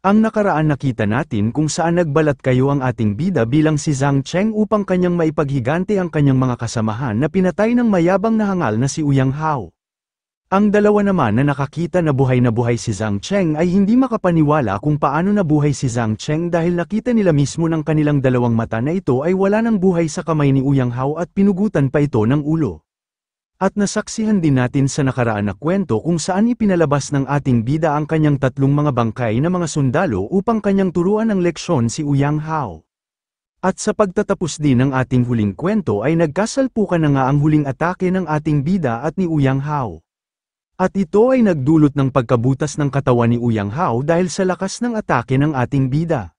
Ang nakaraan nakita natin kung saan nagbalat kayo ang ating bida bilang si Zhang Cheng upang kanyang maipaghigante ang kanyang mga kasamahan na pinatay ng mayabang na hangal na si Uyang Hao. Ang dalawa naman na nakakita na buhay si Zhang Cheng ay hindi makapaniwala kung paano nabuhay si Zhang Cheng dahil nakita nila mismo ng kanilang dalawang mata na ito ay wala ng buhay sa kamay ni Uyang Hao at pinugutan pa ito ng ulo. At nasaksihan din natin sa nakaraan na kwento kung saan ipinalabas ng ating bida ang kanyang tatlong mga bangkay na mga sundalo upang kanyang turuan ng leksyon si Uyang Hao. At sa pagtatapos din ng ating huling kwento ay nagkasalpukan na nga ang huling atake ng ating bida at ni Uyang Hao. At ito ay nagdulot ng pagkabutas ng katawan ni Uyang Hao dahil sa lakas ng atake ng ating bida.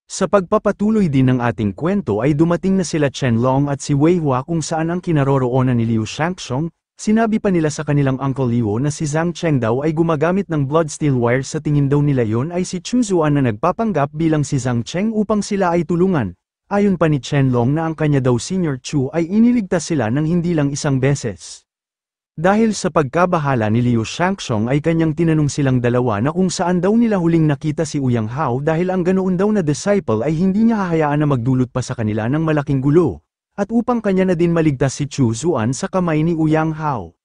Sa pagpapatuloy din ng ating kwento ay dumating na sila Chen Long at si Wei Hua kung saan ang kinaroroonan ni Liu Shangxiong. Sinabi pa nila sa kanilang Uncle Liu na si Zhang Cheng daw ay gumagamit ng blood steel wire, sa tingin daw nila yon ay si Chu Zuan na nagpapanggap bilang si Zhang Cheng upang sila ay tulungan. Ayon pa ni Chen Long na ang kanya daw Senior Chu ay iniligtas sila ng hindi lang isang beses. Dahil sa pagkabahala ni Liu Shangxiong ay kanyang tinanong silang dalawa na kung saan daw nila huling nakita si Uyang Hao dahil ang ganoon daw na disciple ay hindi niya hahayaan na magdulot pa sa kanila ng malaking gulo, at upang kanya na din maligtas si Chu Zuan sa kamay ni Uyang Hao.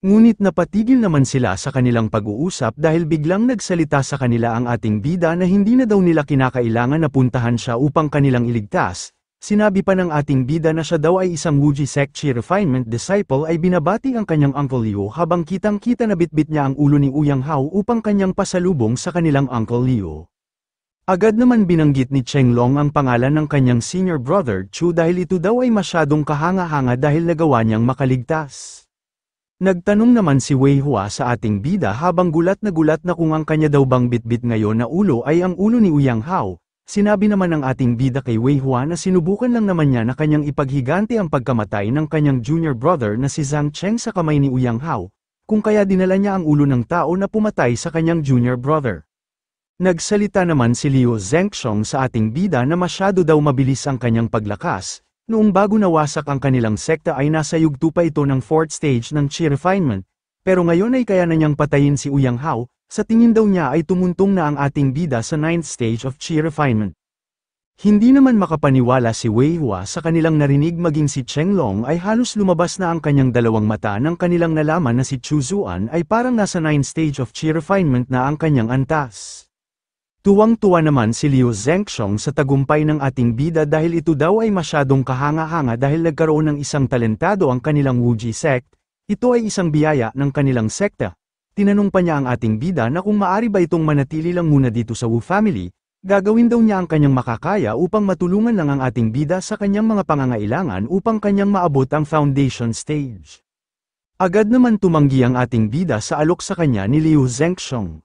Ngunit napatigil naman sila sa kanilang pag-uusap dahil biglang nagsalita sa kanila ang ating bida na hindi na daw nila kinakailangan na puntahan siya upang kanilang iligtas. Sinabi pa ng ating bida na siya daw ay isang Wuji Sect Chi Refinement disciple ay binabati ang kanyang Uncle Liu habang kitang-kita na bitbit niya ang ulo ni Uyang Hao upang kanyang pasalubong sa kanilang Uncle Liu. Agad naman binanggit ni Chen Long ang pangalan ng kanyang senior brother Chu dahil ito daw ay masyadong kahanga-hanga dahil nagawa niyang makaligtas. Nagtanong naman si Wei Hua sa ating bida habang gulat na kung ang kanya daw bang bitbit ngayon na ulo ay ang ulo ni Uyang Hao. Sinabi naman ng ating bida kay Wei Hua na sinubukan lang naman niya na kanyang ipaghigante ang pagkamatay ng kanyang junior brother na si Zhang Cheng sa kamay ni Uyang Hao, kung kaya dinala niya ang ulo ng tao na pumatay sa kanyang junior brother. Nagsalita naman si Liu Zhengxiong sa ating bida na masyado daw mabilis ang kanyang paglakas, noong bago nawasak ang kanilang sekta ay nasa yugto pa ito ng 4th stage ng Chi Refinement, pero ngayon ay kaya na niyang patayin si Uyang Hao. Sa tingin daw niya ay tumuntong na ang ating bida sa 9th stage of Chi Refinement. Hindi naman makapaniwala si Wei Hua sa kanilang narinig, maging si Chen Long ay halos lumabas na ang kanyang dalawang mata nang kanilang nalaman na si Chu Zuan ay parang nasa 9th stage of Chi Refinement na ang kanyang antas. Tuwang-tuwa naman si Liu Zhengxiong sa tagumpay ng ating bida dahil ito daw ay masyadong kahanga-hanga dahil nagkaroon ng isang talentado ang kanilang Wuji Sect. Ito ay isang biyaya ng kanilang sekta. Tinanong pa niya ang ating bida na kung maari ba itong manatili lang muna dito sa Wu family, gagawin daw niya ang kanyang makakaya upang matulungan lang ang ating bida sa kanyang mga pangangailangan upang kanyang maabot ang foundation stage. Agad naman tumanggi ang ating bida sa alok sa kanya ni Liu Zhengxiong.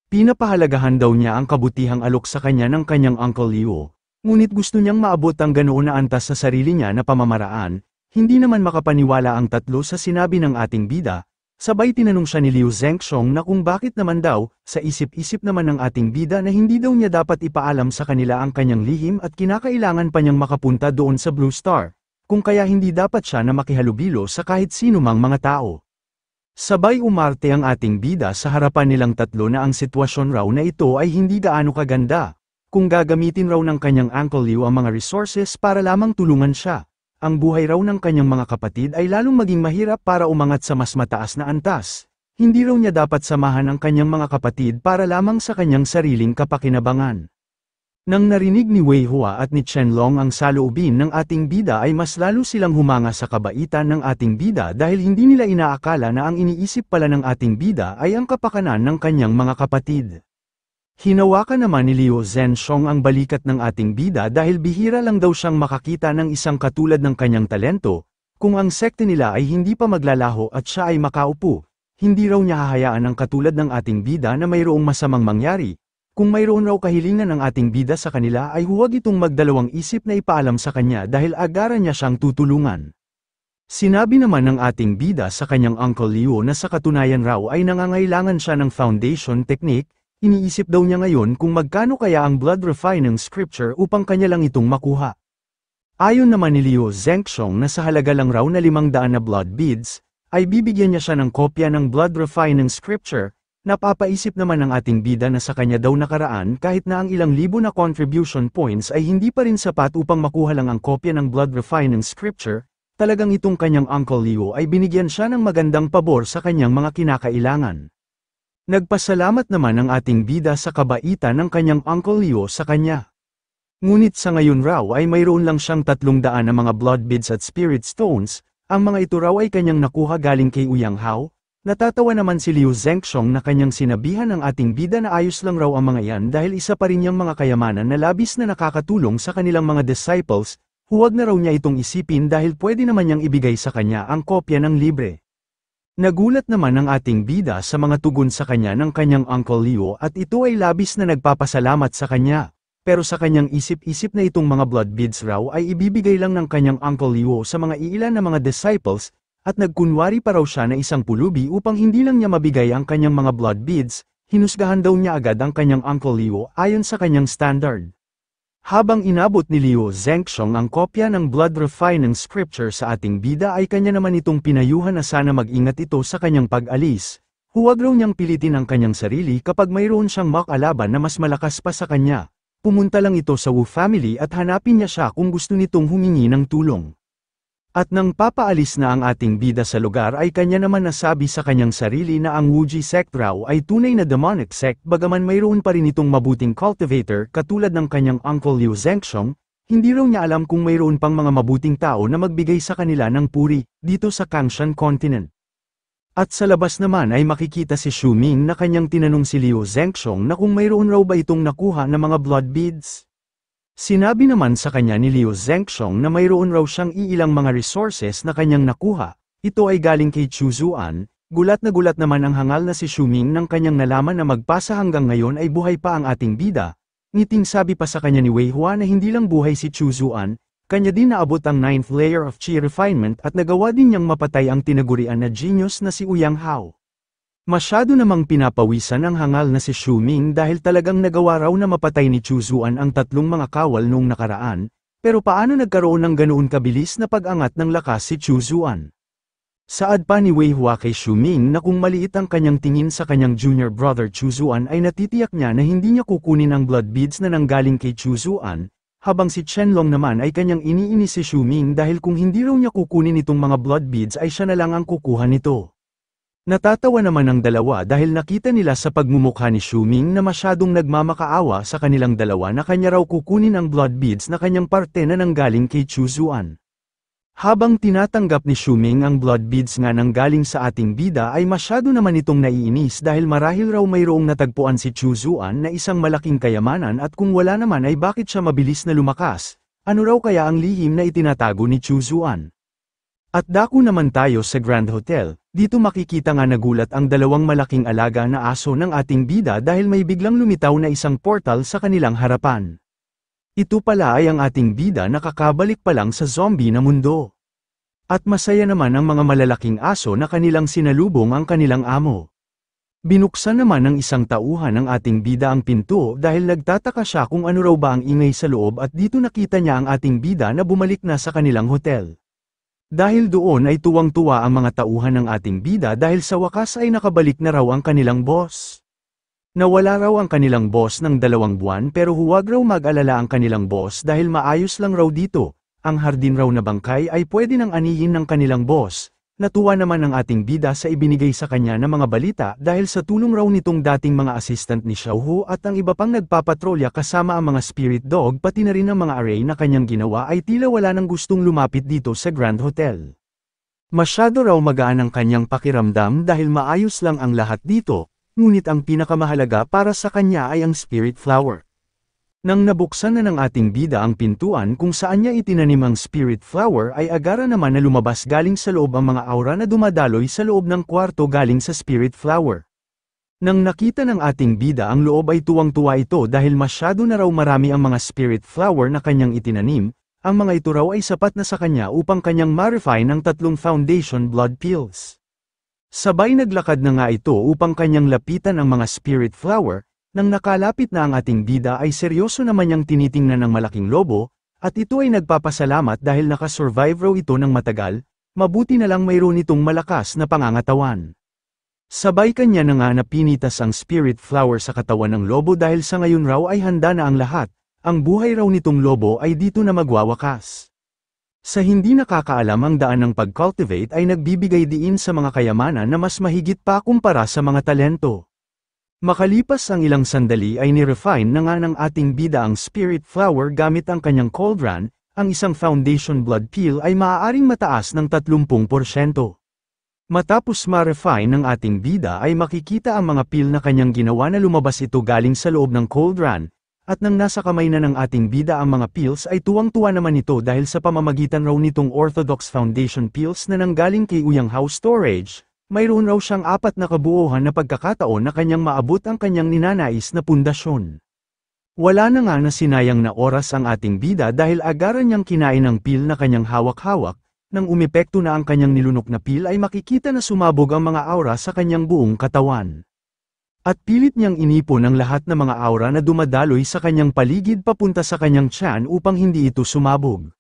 Pinapahalagahan daw niya ang kabutihang alok sa kanya ng kanyang Uncle Liu, ngunit gusto niyang maabot ang ganoon na antas sa sarili niya na pamamaraan. Hindi naman makapaniwala ang tatlo sa sinabi ng ating bida. Sabay tinanong siya ni Liu Zhengxiong na kung bakit naman daw, sa isip-isip naman ng ating bida na hindi daw niya dapat ipaalam sa kanila ang kanyang lihim at kinakailangan pa niyang makapunta doon sa Blue Star, kung kaya hindi dapat siya na makihalubilo sa kahit sino mang mga tao. Sabay umarte ang ating bida sa harapan nilang tatlo na ang sitwasyon raw na ito ay hindi gaano kaganda, kung gagamitin raw ng kanyang Uncle Liu ang mga resources para lamang tulungan siya. Ang buhay raw ng kanyang mga kapatid ay lalong maging mahirap para umangat sa mas mataas na antas. Hindi raw niya dapat samahan ang kanyang mga kapatid para lamang sa kanyang sariling kapakinabangan. Nang narinig ni Wei Hua at ni Chen Long ang saloobin ng ating bida ay mas lalo silang humanga sa kabaitan ng ating bida dahil hindi nila inaakala na ang iniisip pala ng ating bida ay ang kapakanan ng kanyang mga kapatid. Hinawakan naman ni Liu Zhengxiong ang balikat ng ating bida dahil bihira lang daw siyang makakita ng isang katulad ng kanyang talento. Kung ang sekte nila ay hindi pa maglalaho at siya ay makaupo, hindi raw niya hahayaan ang katulad ng ating bida na mayroong masamang mangyari. Kung mayroon raw kahilingan ng ating bida sa kanila ay huwag itong magdalawang isip na ipaalam sa kanya dahil agaran niya siyang tutulungan. Sinabi naman ng ating bida sa kanyang Uncle Liu na sa katunayan raw ay nangangailangan siya ng foundation technique. Iniisip daw niya ngayon kung magkano kaya ang blood refining scripture upang kanya lang itong makuha. Ayon naman ni Liu Zhengxiong na sa halaga lang raw na 500 na blood beads, ay bibigyan niya siya ng kopya ng blood refining scripture. Napapaisip naman ang ating bida na sa kanya daw nakaraan kahit na ang ilang libo na contribution points ay hindi pa rin sapat upang makuha lang ang kopya ng blood refining scripture, talagang itong kanyang Uncle Leo ay binigyan siya ng magandang pabor sa kanyang mga kinakailangan. Nagpasalamat naman ang ating bida sa kabaitan ng kanyang Uncle Leo sa kanya. Ngunit sa ngayon raw ay mayroon lang siyang 300 na mga blood beads at spirit stones, ang mga ito raw ay kanyang nakuha galing kay Uyang Hao. Natatawa naman si Liu Zengxiong na kanyang sinabihan ng ating bida na ayos lang raw ang mga yan dahil isa pa rin niyang mga kayamanan na labis na nakakatulong sa kanilang mga disciples, huwag na raw niya itong isipin dahil pwede naman niyang ibigay sa kanya ang kopya ng libre. Nagulat naman ang ating bida sa mga tugon sa kanya ng kanyang Uncle Leo at ito ay labis na nagpapasalamat sa kanya, pero sa kanyang isip-isip na itong mga blood beads raw ay ibibigay lang ng kanyang Uncle Leo sa mga iilan na mga disciples, at nagkunwari pa raw siya na isang pulubi upang hindi lang niya mabigay ang kanyang mga blood beads, hinusgahan daw niya agad ang kanyang Uncle Leo ayon sa kanyang standard. Habang inabot ni Liu Zengxiong ang kopya ng blood refining scripture sa ating bida ay kanya naman itong pinayuhan na sana mag-ingat ito sa kanyang pag-alis. Huwag raw niyang pilitin ang kanyang sarili kapag mayroon siyang makalaban na mas malakas pa sa kanya. Pumunta lang ito sa Wu family at hanapin niya siya kung gusto nitong humingi ng tulong. At nang papaalis na ang ating bida sa lugar ay kanya naman nasabi sa kanyang sarili na ang Wuji sect raw ay tunay na demonic sect bagaman mayroon pa rin itong mabuting cultivator katulad ng kanyang Uncle Liu Zengxiong, hindi raw niya alam kung mayroon pang mga mabuting tao na magbigay sa kanila ng puri, dito sa Kangshan Continent. At sa labas naman ay makikita si Xu Ming na kanyang tinanong si Liu Zengxiong na kung mayroon raw ba itong nakuha na mga blood beads. Sinabi naman sa kanya ni Liu Zengxiong na mayroon raw siyang iilang mga resources na kanyang nakuha, ito ay galing kay Chu Zuan, gulat naman ang hangal na si Xu Ming nang kanyang nalaman na magpasa hanggang ngayon ay buhay pa ang ating bida, ngiting sabi pa sa kanya ni Wei Hua na hindi lang buhay si Chu Zuan, kanya din naabot ang 9th layer of Qi refinement at nagawa din niyang mapatay ang tinagurian na genius na si Uyang Hao. Masyado namang pinapawisan ang hangal na si Xu Ming dahil talagang nagawa raw na mapatay ni Chu Zuan ang tatlong mga kawal noong nakaraan, pero paano nagkaroon ng ganoon kabilis na pag-angat ng lakas si Chu Zuan? Saad pa ni Wei Hua kay Xu Ming na kung maliit ang kanyang tingin sa kanyang junior brother Chu Zuan ay natitiyak niya na hindi niya kukunin ang blood beads na nanggaling kay Chu Zuan, habang si Chen Long naman ay kanyang iniinis si Xu Ming dahil kung hindi raw niya kukunin itong mga blood beads ay siya na lang ang kukuha nito. Natatawa naman ang dalawa dahil nakita nila sa pagmumukha ni Xu Ming na masyadong nagmamakaawa sa kanilang dalawa na kanya raw kukunin ang blood beads na kanyang parte na nanggaling kay Chu Zuan. Habang tinatanggap ni Xu Ming ang blood beads nga nanggaling sa ating bida ay masyado naman itong naiinis dahil marahil raw mayroong natagpuan si Chu Zuan na isang malaking kayamanan at kung wala naman ay bakit siya mabilis na lumakas, ano raw kaya ang lihim na itinatago ni Chu Zuan. At dako naman tayo sa Grand Hotel, dito makikita nga nagulat ang dalawang malaking alaga na aso ng ating bida dahil may biglang lumitaw na isang portal sa kanilang harapan. Ito pala ay ang ating bida na kakabalik pa lang sa zombie na mundo. At masaya naman ang mga malalaking aso na kanilang sinalubong ang kanilang amo. Binuksan naman ng isang tauhan ng ating bida ang pinto dahil nagtataka siya kung ano raw ba ang ingay sa loob at dito nakita niya ang ating bida na bumalik na sa kanilang hotel. Dahil doon ay tuwang-tuwa ang mga tauhan ng ating bida dahil sa wakas ay nakabalik na raw ang kanilang boss. Nawala raw ang kanilang boss ng 2 buwan pero huwag raw mag-alala ang kanilang boss dahil maayos lang raw dito, ang hardin raw na bangkay ay pwede nang anihin ng kanilang boss. Natuwa naman ang ating bida sa ibinigay sa kanya na mga balita dahil sa tulong raw nitong dating mga assistant ni Xiaohu at ang iba pang nagpapatrolya kasama ang mga spirit dog pati na rin ang mga array na kanyang ginawa ay tila wala nang gustong lumapit dito sa Grand Hotel. Masyado raw magaan ang kanyang pakiramdam dahil maayos lang ang lahat dito, ngunit ang pinakamahalaga para sa kanya ay ang spirit flower. Nang nabuksan na ng ating bida ang pintuan kung saan niya itinanim ang spirit flower ay agara naman na lumabas galing sa loob ang mga aura na dumadaloy sa loob ng kwarto galing sa spirit flower. Nang nakita ng ating bida ang loob ay tuwang-tuwa ito dahil masyado na raw marami ang mga spirit flower na kanyang itinanim, ang mga ito raw ay sapat na sa kanya upang kanyang ma-refine ng 3 foundation blood pills. Sabay naglakad na nga ito upang kanyang lapitan ang mga spirit flower. Nang nakalapit na ang ating bida ay seryoso naman niyang tinitingnan ng malaking lobo, at ito ay nagpapasalamat dahil nakasurvive raw ito ng matagal, mabuti na lang mayroon itong malakas na pangangatawan. Sabay kanya na nga na pinitas ang spirit flower sa katawan ng lobo dahil sa ngayon raw ay handa na ang lahat, ang buhay raw nitong lobo ay dito na magwawakas. Sa hindi nakakaalam ang daan ng pag-cultivate ay nagbibigay diin sa mga kayamanan na mas mahigit pa kumpara sa mga talento. Makalipas ang ilang sandali ay nirefine na nga ng ating bida ang spirit flower gamit ang kanyang cauldron, ang isang foundation blood peel ay maaaring mataas ng 30%. Matapos ma-refine ng ating bida ay makikita ang mga peel na kanyang ginawa na lumabas ito galing sa loob ng cauldron, at nang nasa kamay na ng ating bida ang mga peels ay tuwang-tuwa naman ito dahil sa pamamagitan raw nitong orthodox foundation peels na nanggaling kay Uyang House Storage, mayroon raw siyang 4 na kabuuhan na pagkakataon na kanyang maabot ang kanyang ninanais na pundasyon. Wala na nga na sinayang na oras ang ating bida dahil agaran niyang kinain ang peel na kanyang hawak-hawak. Nang umepekto na ang kanyang nilunok na peel ay makikita na sumabog ang mga aura sa kanyang buong katawan. At pilit niyang inipon ang lahat ng mga aura na dumadaloy sa kanyang paligid papunta sa kanyang tiyan upang hindi ito sumabog.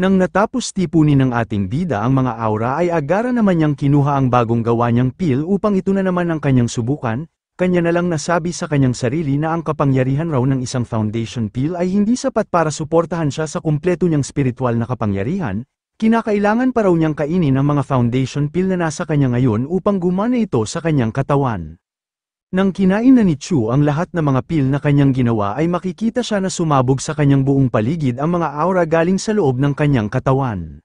Nang natapos tipunin ng ating bida ang mga aura ay agara naman niyang kinuha ang bagong gawa niyang peel upang ito na naman ang kanyang subukan, kanya na lang nasabi sa kanyang sarili na ang kapangyarihan raw ng isang foundation peel ay hindi sapat para suportahan siya sa kumpleto niyang spiritual na kapangyarihan. Kinakailangan pa raw niyang kainin ang mga foundation peel na nasa kanya ngayon upang gumana ito sa kanyang katawan. Nang kinain na ni Chu ang lahat ng mga peel na kanyang ginawa ay makikita siya na sumabog sa kanyang buong paligid ang mga aura galing sa loob ng kanyang katawan.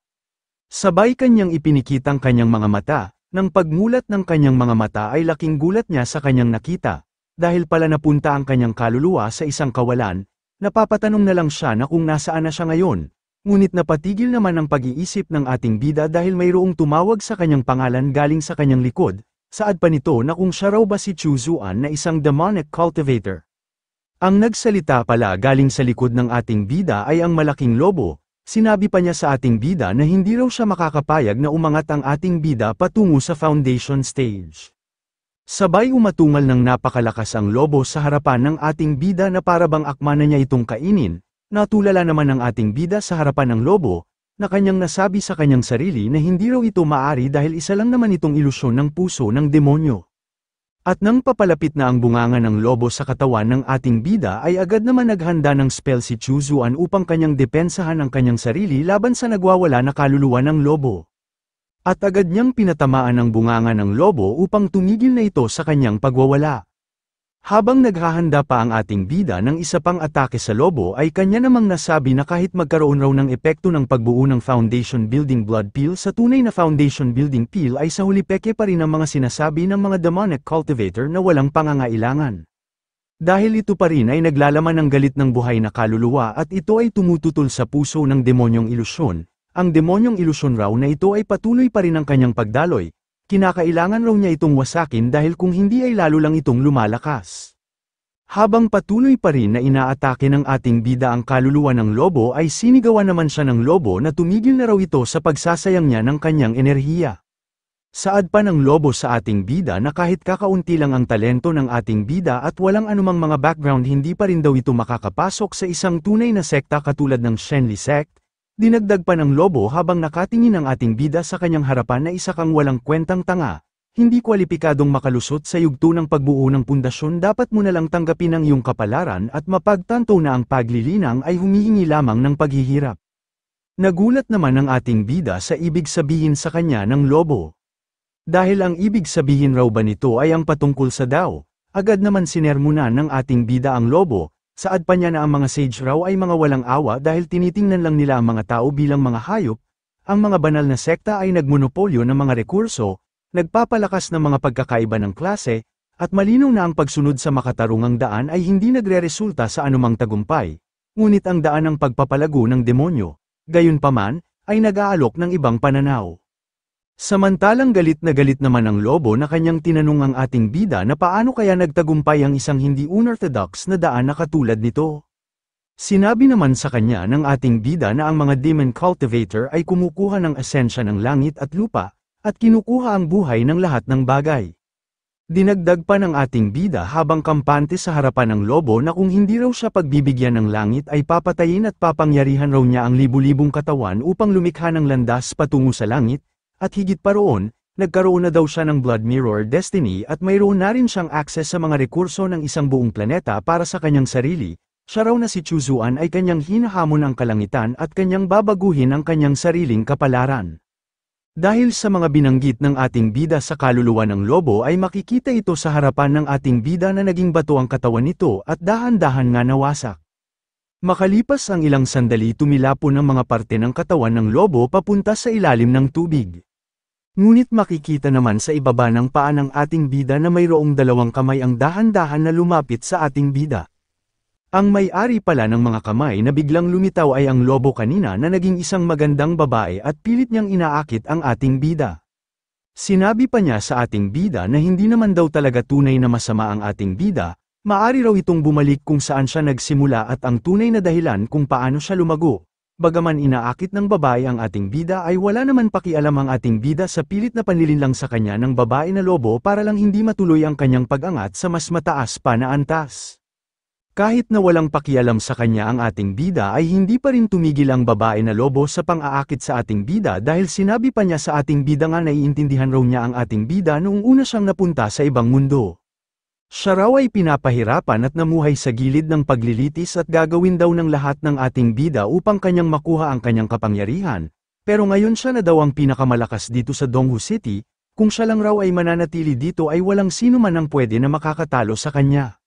Sabay kanyang ipinikitang kanyang mga mata, nang pagmulat ng kanyang mga mata ay laking gulat niya sa kanyang nakita, dahil pala napunta ang kanyang kaluluwa sa isang kawalan, napapatanong na lang siya na kung nasaan na siya ngayon. Ngunit napatigil naman ang pag-iisip ng ating bida dahil mayroong tumawag sa kanyang pangalan galing sa kanyang likod, saad pa nito na kung siya raw ba si Chu Zuan na isang demonic cultivator. Ang nagsalita pala galing sa likod ng ating bida ay ang malaking lobo, sinabi pa niya sa ating bida na hindi raw siya makakapayag na umangat ang ating bida patungo sa foundation stage. Sabay umatungal ng napakalakas ang lobo sa harapan ng ating bida na parabang akma na niya itong kainin. Natulala naman ang ating bida sa harapan ng lobo, na kanyang nasabi sa kanyang sarili na hindi raw ito maari dahil isa lang naman itong ilusyon ng puso ng demonyo. At nang papalapit na ang bunganga ng lobo sa katawan ng ating bida ay agad naman naghanda ng spell si Chu Zuan upang kanyang depensahan ang kanyang sarili laban sa nagwawala na kaluluwa ng lobo. At agad niyang pinatamaan ang bunganga ng lobo upang tumigil na ito sa kanyang pagwawala. Habang naghahanda pa ang ating bida ng isa pang atake sa lobo ay kanya namang nasabi na kahit magkaroon raw ng epekto ng pagbuo ng foundation building blood peel sa tunay na foundation building peel ay sa huli peke pa rin ang mga sinasabi ng mga demonic cultivator na walang pangangailangan. Dahil ito pa rin ay naglalaman ng galit ng buhay na kaluluwa at ito ay tumututol sa puso ng demonyong ilusyon, ang demonyong ilusyon raw na ito ay patuloy pa rin ang kanyang pagdaloy. Kinakailangan raw niya itong wasakin dahil kung hindi ay lalo lang itong lumalakas. Habang patuloy pa rin na inaatake ng ating bida ang kaluluwa ng lobo ay sinigawan naman siya ng lobo na tumigil na raw ito sa pagsasayang niya ng kanyang enerhiya. Saad pa ng lobo sa ating bida na kahit kakaunti lang ang talento ng ating bida at walang anumang mga background hindi pa rin daw ito makakapasok sa isang tunay na sekta katulad ng Shenli sect. Dinagdag pa ng lobo habang nakatingin ang ating bida sa kanyang harapan na isa kang walang kwentang tanga, hindi kwalipikadong makalusot sa yugto ng pagbuo ng pundasyon dapat mo na lang tanggapin ang iyong kapalaran at mapagtanto na ang paglilinang ay humihingi lamang ng paghihirap. Nagulat naman ang ating bida sa ibig sabihin sa kanya ng lobo. Dahil ang ibig sabihin raw ba nito ay ang patungkol sa Dao, agad naman sinermonan ng ating bida ang lobo. Saad pa niya na ang mga sage raw ay mga walang awa dahil tinitingnan lang nila ang mga tao bilang mga hayop, ang mga banal na sekta ay nagmonopolyo ng mga rekurso, nagpapalakas ng mga pagkakaiba ng klase, at malinaw na ang pagsunod sa makatarungang daan ay hindi nagreresulta sa anumang tagumpay, ngunit ang daan ng pagpapalago ng demonyo, gayunpaman, ay nag-aalok ng ibang pananaw. Samantalang galit naman ang lobo na kanyang tinanong ang ating bida na paano kaya nagtagumpay ang isang hindi unorthodox na daan na katulad nito. Sinabi naman sa kanya ng ating bida na ang mga demon cultivator ay kumukuha ng esensya ng langit at lupa, at kinukuha ang buhay ng lahat ng bagay. Dinagdag pa ng ating bida habang kampante sa harapan ng lobo na kung hindi raw siya pagbibigyan ng langit ay papatayin at papangyarihan raw niya ang libu-libong katawan upang lumikha ng landas patungo sa langit, at higit pa roon, Nagkaroon na daw siya ng Blood Mirror Destiny at mayroon na rin siyang access sa mga rekurso ng isang buong planeta para sa kanyang sarili. Siya raw na si Chuzuan ay kanyang hinahamon ang kalangitan at kanyang babaguhin ang kanyang sariling kapalaran. Dahil sa mga binanggit ng ating bida sa kaluluwa ng lobo ay makikita ito sa harapan ng ating bida na naging bato ang katawan nito at dahan-dahan nga nawasak. Makalipas ang ilang sandali tumilapon ang mga parte ng katawan ng lobo papunta sa ilalim ng tubig. Ngunit makikita naman sa ibaba ng paa ng ating bida na mayroong dalawang kamay ang dahan-dahan na lumapit sa ating bida. Ang may-ari pala ng mga kamay na biglang lumitaw ay ang lobo kanina na naging isang magandang babae at pilit niyang inaakit ang ating bida. Sinabi pa niya sa ating bida na hindi naman daw talaga tunay na masama ang ating bida, maaari raw itong bumalik kung saan siya nagsimula at ang tunay na dahilan kung paano siya lumago. Bagaman inaakit ng babae ang ating bida ay wala naman pakialam ang ating bida sa pilit na panlilinlang sa kanya ng babae na lobo para lang hindi matuloy ang kanyang pag-angat sa mas mataas pa na antas. Kahit na walang pakialam sa kanya ang ating bida ay hindi pa rin tumigil ang babae na lobo sa pang-aakit sa ating bida dahil sinabi pa niya sa ating bida nga naiintindihan raw niya ang ating bida noong una siyang napunta sa ibang mundo. Siya raw ay pinapahirapan at namuhay sa gilid ng paglilitis at gagawin daw ng lahat ng ating bida upang kanyang makuha ang kanyang kapangyarihan, pero ngayon siya na daw ang pinakamalakas dito sa Donghu City, kung siya lang raw ay mananatili dito ay walang sino man ang pwede na makakatalo sa kanya.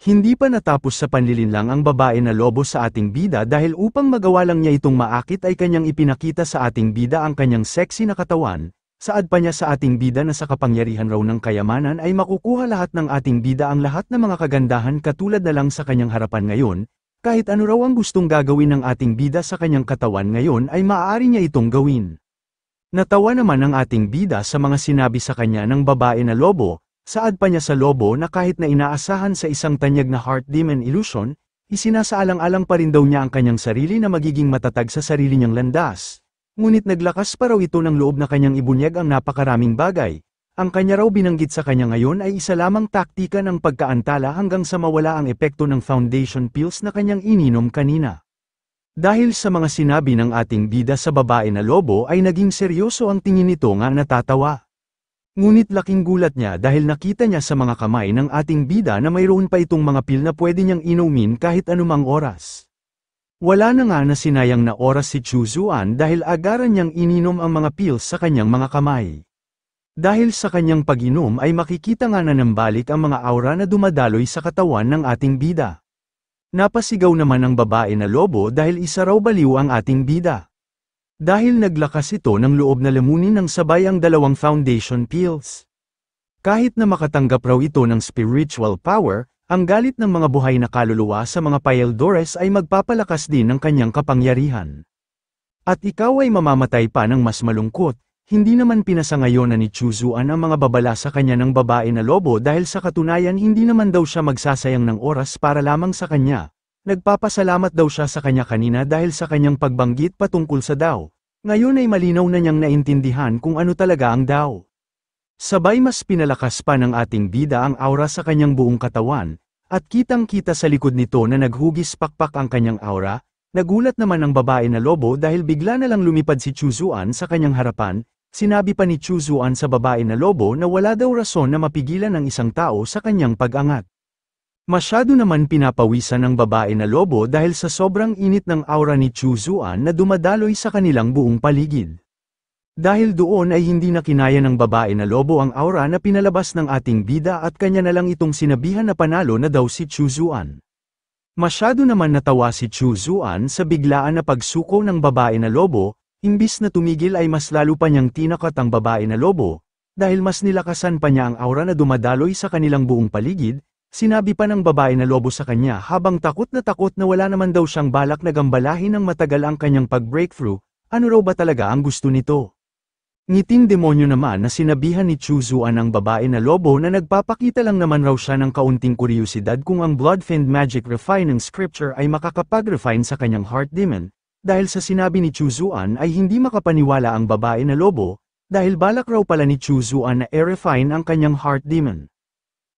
Hindi pa natapos sa panlilinlang ang babae na lobo sa ating bida dahil upang magawa lang niya itong maakit ay kanyang ipinakita sa ating bida ang kanyang sexy na katawan, saad pa niya sa ating bida na sa kapangyarihan raw ng kayamanan ay makukuha lahat ng ating bida ang lahat ng mga kagandahan katulad na lang sa kanyang harapan ngayon, kahit ano raw ang gustong gagawin ng ating bida sa kanyang katawan ngayon ay maaari niya itong gawin. Natawa naman ang ating bida sa mga sinabi sa kanya ng babae na lobo. Saad pa niya sa lobo na kahit na inaasahan sa isang tanyag na heart demon illusion, isinasaalang-alang pa rin daw niya ang kanyang sarili na magiging matatag sa sarili niyang landas. Ngunit naglakas pa raw ito ng loob na kanyang ibunyag ang napakaraming bagay. Ang kanya raw binanggit sa kanya ngayon ay isa lamang taktika ng pagkaantala hanggang sa mawala ang epekto ng foundation pills na kanyang ininom kanina. Dahil sa mga sinabi ng ating bida sa babae na lobo ay naging seryoso ang tingin nito nga natatawa. Ngunit laking gulat niya dahil nakita niya sa mga kamay ng ating bida na mayroon pa itong mga pil na pwede niyang inumin kahit anumang oras. Wala na nga na sinayang na oras si Chuzuan dahil agaran niyang ininom ang mga pills sa kanyang mga kamay. Dahil sa kanyang pag-inom ay makikita nga na nambalik ang mga aura na dumadaloy sa katawan ng ating bida. Napasigaw naman ang babae na lobo dahil isa raw baliw ang ating bida. Dahil naglakas ito ng loob na lamunin ng sabay ang dalawang foundation pills. Kahit na makatanggap raw ito ng spiritual power, ang galit ng mga buhay na kaluluwa sa mga Paeldores ay magpapalakas din ng kanyang kapangyarihan. At ikaw ay mamamatay pa ng mas malungkot, hindi naman pinasangayon na ni Chuzuan ang mga babala sa kanya ng babae na lobo dahil sa katunayan hindi naman daw siya magsasayang ng oras para lamang sa kanya. Nagpapasalamat daw siya sa kanya kanina dahil sa kanyang pagbanggit patungkol sa Dao. Ngayon ay malinaw na niyang naintindihan kung ano talaga ang Dao. Sabay mas pinalakas pa ng ating bida ang aura sa kanyang buong katawan, at kitang-kita sa likod nito na naghugis pakpak ang kanyang aura. Nagulat naman ang babae na lobo dahil bigla na lang lumipad si Chuzuan sa kanyang harapan. Sinabi pa ni Chuzuan sa babae na lobo na wala daw rason na mapigilan ng isang tao sa kanyang pag-angat. Masyado naman pinapawisan ng babae na lobo dahil sa sobrang init ng aura ni Chuzuan na dumadaloy sa kanilang buong paligid. Dahil doon ay hindi na kinaya ng babae na lobo ang aura na pinalabas ng ating bida at kanya na lang itong sinabihan na panalo na daw si Chuzuan. Masyado naman natawa si Chuzuan sa biglaan na pagsuko ng babae na lobo, imbis na tumigil ay mas lalo pa niyang tinakat ang babae na lobo, dahil mas nilakasan pa niya ang aura na dumadaloy sa kanilang buong paligid. Sinabi pa ng babae na lobo sa kanya habang takot na wala naman daw siyang balak na gambalahin ng matagal ang kanyang pag-breakthrough, ano raw ba talaga ang gusto nito? Ngiting demonyo naman na sinabihan ni Chuzuan ang babae na lobo na nagpapakita lang naman raw siya ng kaunting kuryosidad kung ang Bloodfiend Magic Refining Scripture ay makakapag-refine sa kanyang heart demon, dahil sa sinabi ni Chuzuan ay hindi makapaniwala ang babae na lobo, dahil balak raw pala ni Chuzuan na i-refine ang kanyang heart demon.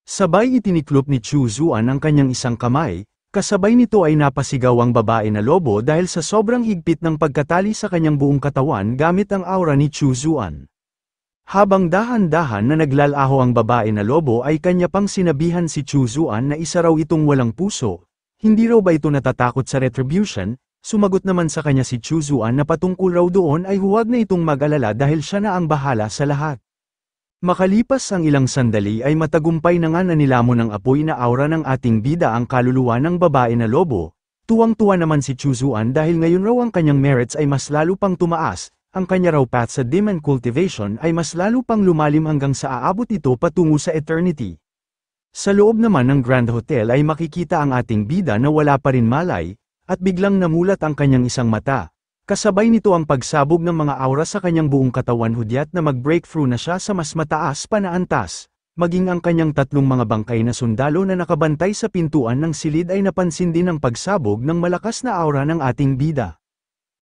Sabay itiniklop ni Chuzuan ang kanyang isang kamay, kasabay nito ay napasigaw ang babae na lobo dahil sa sobrang higpit ng pagkatali sa kanyang buong katawan gamit ang aura ni Chuzuan. Habang dahan-dahan na naglalaho ang babae na lobo ay kanya pang sinabihan si Chu Zuan na isa raw itong walang puso. Hindi raw ba ito natatakot sa retribution? Sumagot naman sa kanya si Chu Zuan na patungkol raw doon ay huwag na itong mag-alala dahil siya na ang bahala sa lahat. Makalipas ang ilang sandali ay matagumpay na nga na nilamon ng apoy na aura ng ating bida ang kaluluwa ng babae na lobo. Tuwang-tuwa naman si Chu Zuan dahil ngayon raw ang kanyang merits ay mas lalo pang tumaas, ang kanya raw path sa demon cultivation ay mas lalo pang lumalim hanggang sa aabot ito patungo sa eternity. Sa loob naman ng Grand Hotel ay makikita ang ating bida na wala pa rin malay, at biglang namulat ang kanyang isang mata. Kasabay nito ang pagsabog ng mga aura sa kanyang buong katawan hudyat na mag-breakthrough na siya sa mas mataas pa na antas. Maging ang kanyang tatlong mga bangkay na sundalo na nakabantay sa pintuan ng silid ay napansin din ang pagsabog ng malakas na aura ng ating bida.